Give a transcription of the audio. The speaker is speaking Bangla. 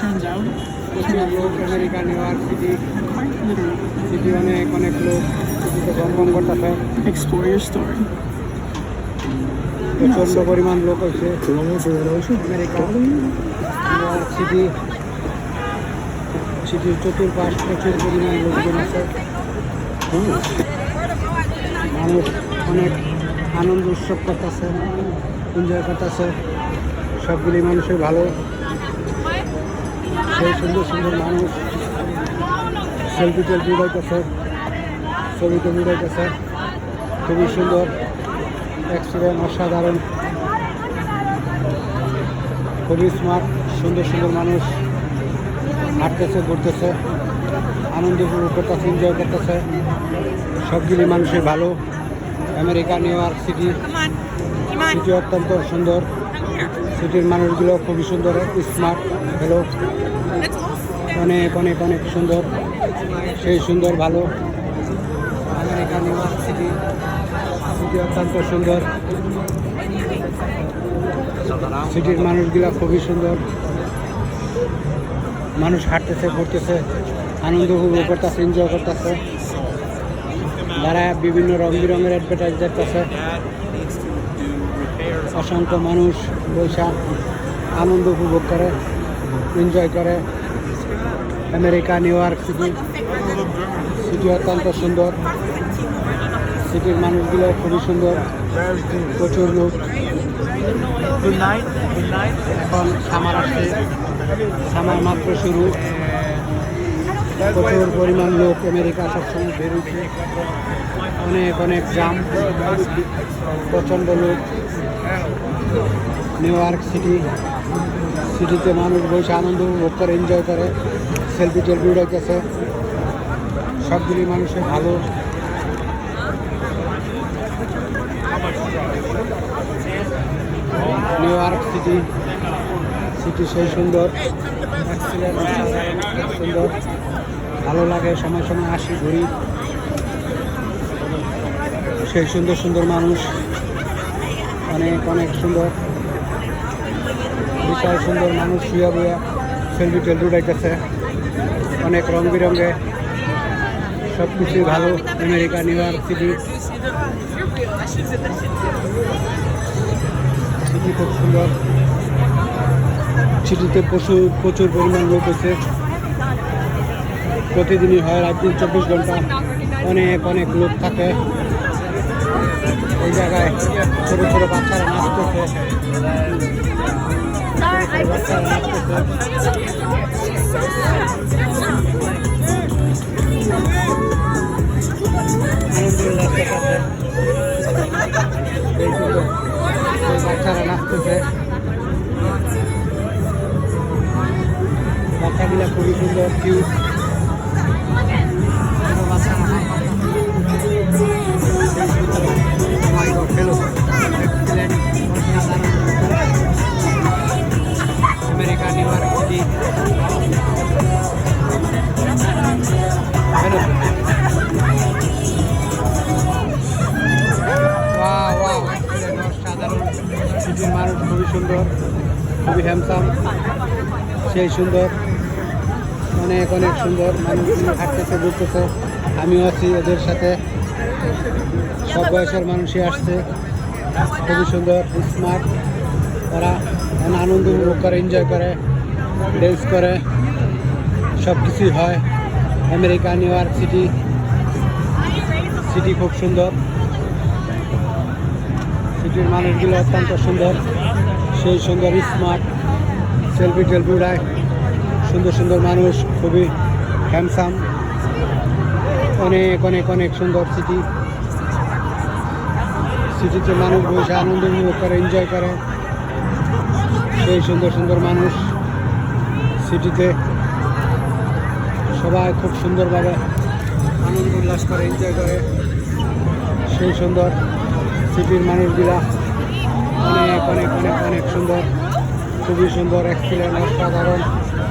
turns out. প্রচুর লোক America new York city Quite literally. City অনেক অনেক লোক সিটিতে গমগম করতেছে Explore your story. প্রচণ্ড পরিমাণ লোক হয়েছে আমেরিকা নিউ ইয়র্ক সিটি সিটির চতুর্পাশ প্রচুর পরিমাণ লোকজন আছে মানুষ অনেক আনন্দ উৎসব করতেছে এনজয় করতেছে সবগুলি মানুষের ভালো সেই সুন্দর সুন্দর মানুষ সেলফি টেলফি উড়াইতেছে ছবি টবি উড়াইতেছে খুবই সুন্দর এক্সিডেন্ট অসাধারণ খুবই স্মার্ট সুন্দর সুন্দর মানুষ হাঁটতেছে ঘুরতেছে আনন্দ উপভোগ করতেছে এনজয় করতেছে সবগুলি মানুষের ভালো America new York city city অত্যন্ত সুন্দর সিটির মানুষগুলো খুবই সুন্দর স্মার্ট ভালো অনেক অনেক অনেক সুন্দর সেই সুন্দর ভালো America new York city city অত্যন্ত সুন্দর সিটির মানুষগুলো খুবই সুন্দর মানুষ হাঁটতেছে ঘুরতেছে আনন্দ উপভোগ করতেছে এনজয় করতেছে যারা বিভিন্ন রং বেরঙের অ্যাডভার্টাইজ দেখতেছে অসংখ্য মানুষ বৈশাখ আনন্দ উপভোগ করে এনজয় করে America new York city city অত্যন্ত সুন্দর সিটির মানুষগুলো খুবই সুন্দর প্রচুর লোক এখন সামার আসছে সামার মাত্র শুরু প্রচুর পরিমাণ লোক আমেরিকা সবসময় বেরোচ্ছে অনেক অনেক জাম প্রচণ্ড লোক নিউ ইয়র্ক সিটি সিটিতে মানুষ বসে আনন্দ উপভোগ করে এনজয় করে সেলফি টেলফি উড়াইতেছে সবগুলি মানুষের ভালো নিউ ইয়র্ক সিটি সিটি সেই সুন্দর এক্সিলেন্ট সুন্দর ভালো লাগে সময় সময় আসি ঘুরি সেই সুন্দর সুন্দর মানুষ অনেক অনেক সুন্দর বিশাল সুন্দর মানুষ শুয়ে বইয়া সেলফি টেলফি উঠাইতেছে অনেক রং বেরঙে সব কিছুই ভালো America new York city city খুব সুন্দর সিটিতে প্রচুর পরিমাণ লোক হচ্ছে প্রতিদিনই হয় রাত দিন 24 ঘন্টা অনেক অনেক লোক থাকে এই জায়গায় ছোট ছোট বাচ্চারা নাচতেছে বাচ্চারা নাচতেছে বাচ্চাগুলা খুবই সুন্দর cute America new York city সাধারণ সিটির মানুষ খুবই সুন্দর খুবই হ্যান্ডসাম সেই সুন্দর অনেক অনেক সুন্দর মানুষগুলো হাঁটতেছে ঘুরতেছে আমিও আছি ওদের সাথে সব বয়সের মানুষই আসছে খুবই সুন্দর স্মার্ট তারা আনন্দ উপভোগ করে এনজয় করে ড্যান্স করে সব কিছুই হয় America new York city city খুব সুন্দর সিটির মানুষগুলো অত্যন্ত সুন্দর সেই সুন্দর স্মার্ট সেলফি টেলফি উড়ায় সুন্দর সুন্দর মানুষ খুবই হ্যান্ডসাম অনেক অনেক অনেক সুন্দর সিটি সিটিতে মানুষ বসে আনন্দ উপভোগ করে এনজয় করে সেই সুন্দর সুন্দর মানুষ সিটিতে সবাই খুব সুন্দরভাবে আনন্দ উল্লাস করে এনজয় করে সেই সুন্দর সিটির মানুষগুলা অনেক অনেক অনেক অনেক সুন্দর খুবই সুন্দর এক্সিলেন্ট অসাধারণ